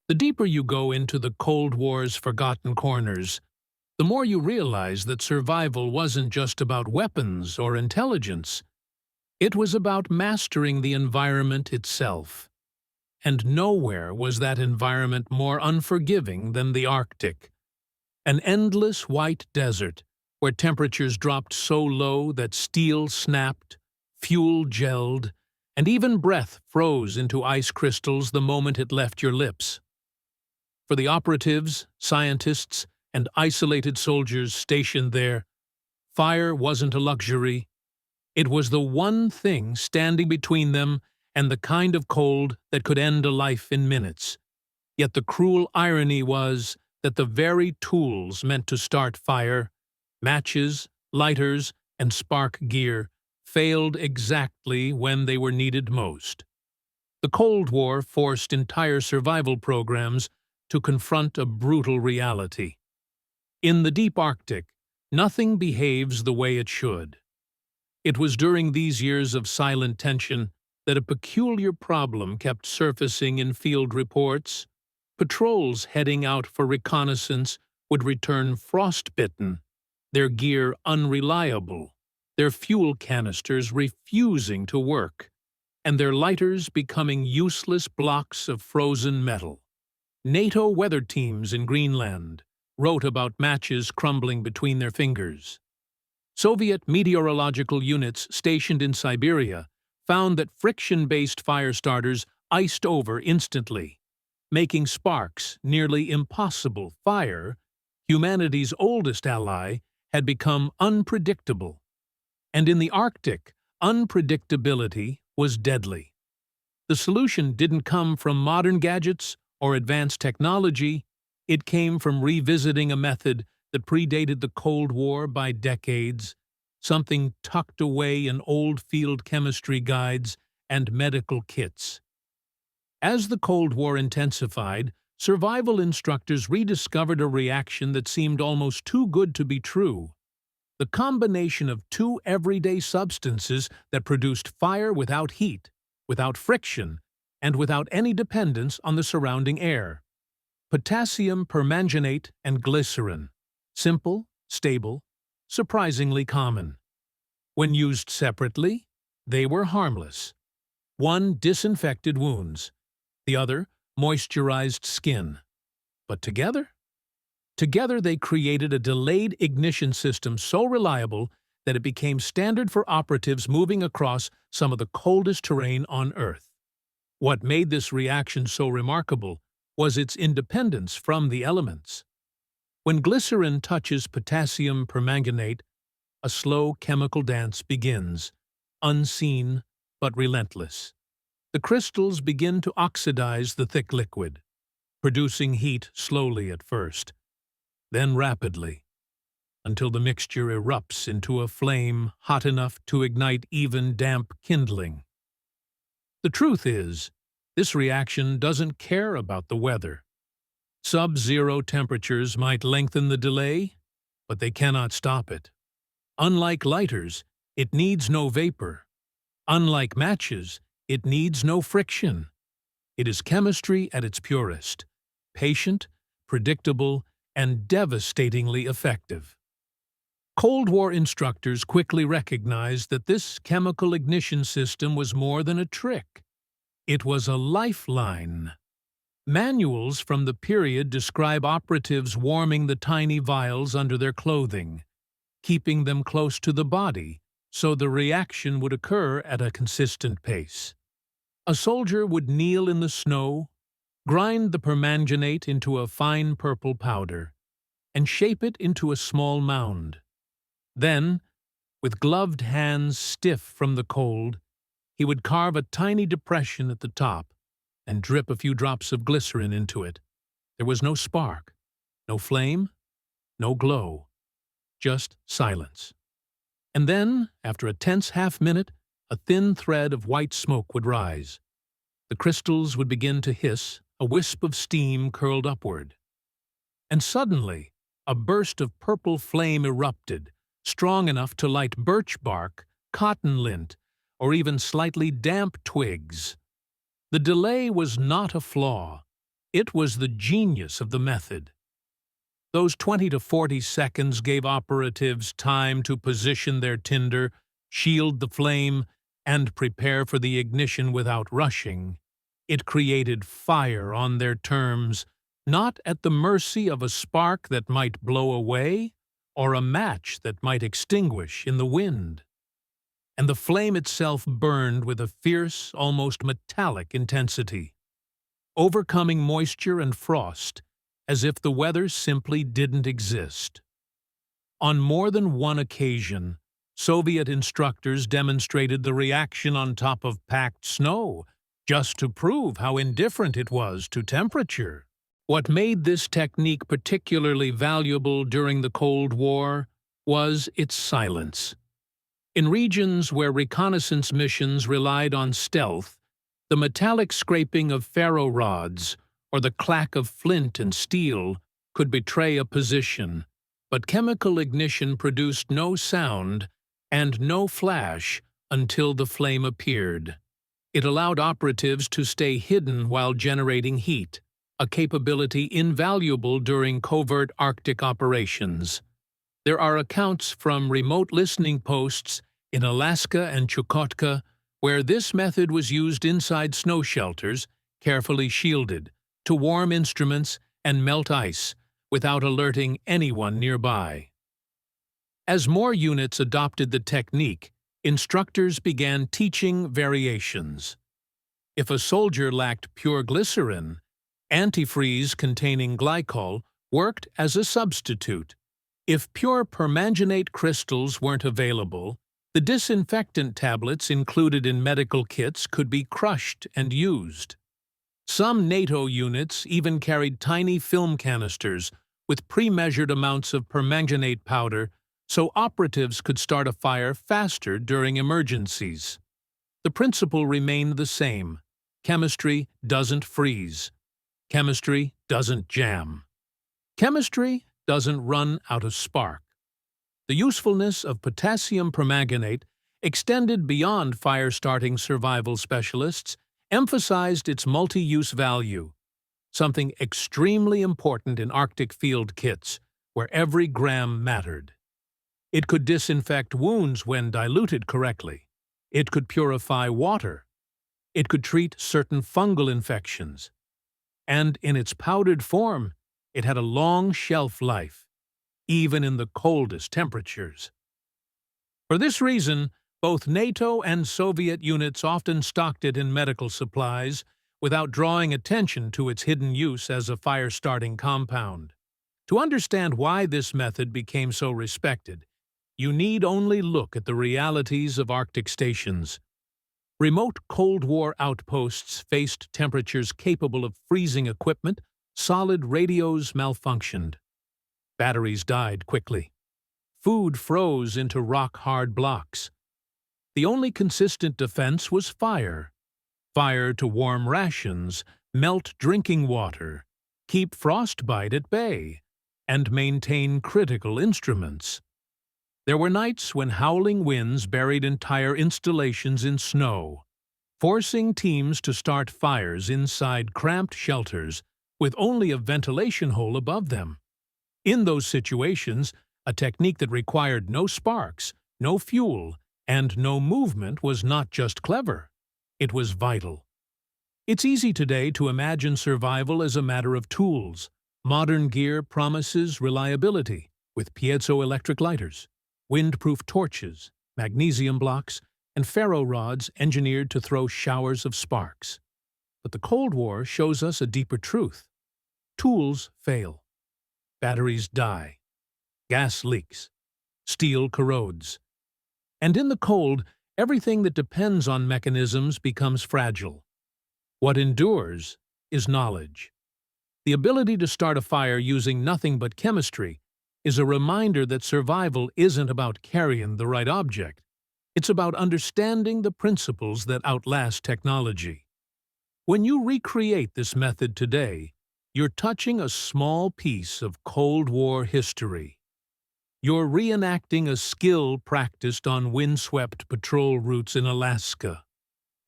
The deeper you go into the Cold War's forgotten corners, the more you realize that survival wasn't just about weapons or intelligence. It was about mastering the environment itself. And nowhere was that environment more unforgiving than the Arctic. An endless white desert, where temperatures dropped so low that steel snapped, fuel gelled, and even breath froze into ice crystals the moment it left your lips. For the operatives, scientists, and isolated soldiers stationed there, fire wasn't a luxury. It was the one thing standing between them and the kind of cold that could end a life in minutes. Yet the cruel irony was that the very tools meant to start fire, matches, lighters, and spark gear, failed exactly when they were needed most. The Cold War forced entire survival programs to confront a brutal reality. In the deep Arctic, nothing behaves the way it should. It was during these years of silent tension that a peculiar problem kept surfacing in field reports. Patrols heading out for reconnaissance would return frostbitten, their gear unreliable, their fuel canisters refusing to work, and their lighters becoming useless blocks of frozen metal. NATO weather teams in Greenland wrote about matches crumbling between their fingers. Soviet meteorological units stationed in Siberia found that friction-based fire starters iced over instantly, making sparks nearly impossible. Fire, humanity's oldest ally, had become unpredictable. And in the Arctic, unpredictability was deadly. The solution didn't come from modern gadgets or advanced technology. It came from revisiting a method that predated the Cold War by decades, something tucked away in old field chemistry guides and medical kits. As the Cold War intensified, survival instructors rediscovered a reaction that seemed almost too good to be true. The combination of two everyday substances that produced fire without heat, without friction, and without any dependence on the surrounding air. Potassium permanganate and glycerin. Simple, stable, surprisingly common. When used separately, they were harmless. One disinfected wounds, the other moisturized skin. But together? Together they created a delayed ignition system so reliable that it became standard for operatives moving across some of the coldest terrain on Earth. What made this reaction so remarkable was its independence from the elements. When glycerin touches potassium permanganate, a slow chemical dance begins, unseen but relentless. The crystals begin to oxidize the thick liquid, producing heat slowly at first, then rapidly, until the mixture erupts into a flame hot enough to ignite even damp kindling. The truth is, this reaction doesn't care about the weather. Sub-zero temperatures might lengthen the delay, but they cannot stop it. Unlike lighters, it needs no vapor. Unlike matches, it needs no friction. It is chemistry at its purest, patient, predictable, and devastatingly effective. Cold War instructors quickly recognized that this chemical ignition system was more than a trick. It was a lifeline. Manuals from the period describe operatives warming the tiny vials under their clothing, keeping them close to the body so the reaction would occur at a consistent pace. A soldier would kneel in the snow, grind the permanganate into a fine purple powder, and shape it into a small mound. Then, with gloved hands stiff from the cold, he would carve a tiny depression at the top and drip a few drops of glycerin into it. There was no spark, no flame, no glow, just silence. And then, after a tense half-minute, a thin thread of white smoke would rise. The crystals would begin to hiss, a wisp of steam curled upward. And suddenly, a burst of purple flame erupted, strong enough to light birch bark, cotton lint, or even slightly damp twigs. The delay was not a flaw. It was the genius of the method. Those 20 to 40 seconds gave operatives time to position their tinder, shield the flame, and prepare for the ignition without rushing. It created fire on their terms, not at the mercy of a spark that might blow away or a match that might extinguish in the wind. And the flame itself burned with a fierce, almost metallic intensity, overcoming moisture and frost, as if the weather simply didn't exist. On more than one occasion, Soviet instructors demonstrated the reaction on top of packed snow, just to prove how indifferent it was to temperature. What made this technique particularly valuable during the Cold War was its silence. In regions where reconnaissance missions relied on stealth, the metallic scraping of ferro rods or the clack of flint and steel could betray a position, but chemical ignition produced no sound and no flash until the flame appeared. It allowed operatives to stay hidden while generating heat, a capability invaluable during covert Arctic operations. There are accounts from remote listening posts in Alaska and Chukotka where this method was used inside snow shelters, carefully shielded, to warm instruments and melt ice without alerting anyone nearby. As more units adopted the technique, instructors began teaching variations. If a soldier lacked pure glycerin, antifreeze containing glycol worked as a substitute. If pure permanganate crystals weren't available, the disinfectant tablets included in medical kits could be crushed and used. Some NATO units even carried tiny film canisters with pre-measured amounts of permanganate powder so operatives could start a fire faster during emergencies. The principle remained the same. Chemistry doesn't freeze. Chemistry doesn't jam. Chemistry doesn't run out of spark. The usefulness of potassium permanganate extended beyond fire-starting survival specialists, emphasized its multi-use value, something extremely important in Arctic field kits, where every gram mattered. It could disinfect wounds when diluted correctly. It could purify water. It could treat certain fungal infections. And in its powdered form, it had a long shelf life, even in the coldest temperatures. For this reason, both NATO and Soviet units often stocked it in medical supplies without drawing attention to its hidden use as a fire-starting compound. To understand why this method became so respected, you need only look at the realities of Arctic stations. Remote Cold War outposts faced temperatures capable of freezing equipment, solid radios malfunctioned. Batteries died quickly. Food froze into rock-hard blocks. The only consistent defense was fire. Fire to warm rations, melt drinking water, keep frostbite at bay, and maintain critical instruments. There were nights when howling winds buried entire installations in snow, forcing teams to start fires inside cramped shelters with only a ventilation hole above them. In those situations, a technique that required no sparks, no fuel, and no movement was not just clever. It was vital. It's easy today to imagine survival as a matter of tools. Modern gear promises reliability with piezoelectric lighters, windproof torches, magnesium blocks, and ferro rods engineered to throw showers of sparks. But the Cold War shows us a deeper truth. Tools fail. Batteries die. Gas leaks. Steel corrodes. And in the cold, everything that depends on mechanisms becomes fragile. What endures is knowledge. The ability to start a fire using nothing but chemistry is a reminder that survival isn't about carrying the right object. It's about understanding the principles that outlast technology. When you recreate this method today, you're touching a small piece of Cold War history. You're reenacting a skill practiced on windswept patrol routes in Alaska,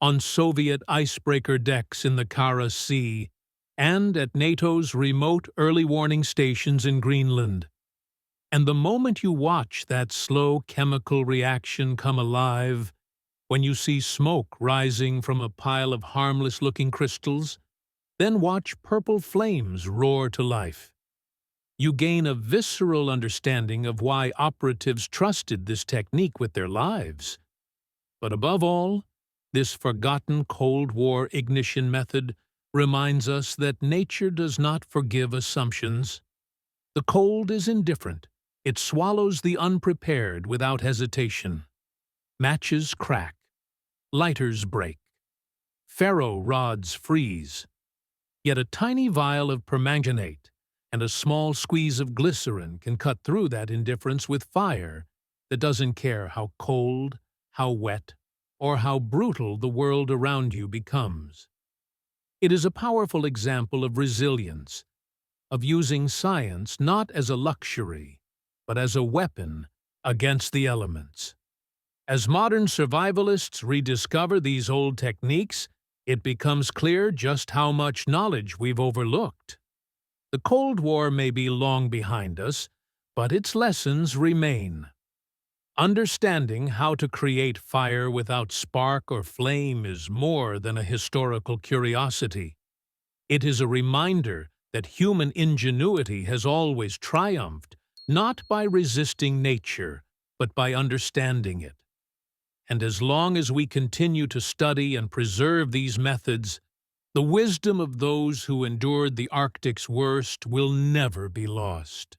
on Soviet icebreaker decks in the Kara Sea, and at NATO's remote early warning stations in Greenland. And the moment you watch that slow chemical reaction come alive, when you see smoke rising from a pile of harmless-looking crystals, then watch purple flames roar to life, you gain a visceral understanding of why operatives trusted this technique with their lives. But above all, this forgotten Cold War ignition method reminds us that nature does not forgive assumptions. The cold is indifferent. It swallows the unprepared without hesitation. Matches crack. Lighters break. Ferro rods freeze. Yet a tiny vial of permanganate and a small squeeze of glycerin can cut through that indifference with fire that doesn't care how cold, how wet, or how brutal the world around you becomes. It is a powerful example of resilience, of using science not as a luxury, but as a weapon against the elements. As modern survivalists rediscover these old techniques, it becomes clear just how much knowledge we've overlooked. The Cold War may be long behind us, but its lessons remain. Understanding how to create fire without spark or flame is more than a historical curiosity. It is a reminder that human ingenuity has always triumphed, not by resisting nature, but by understanding it. And as long as we continue to study and preserve these methods, the wisdom of those who endured the Arctic's worst will never be lost.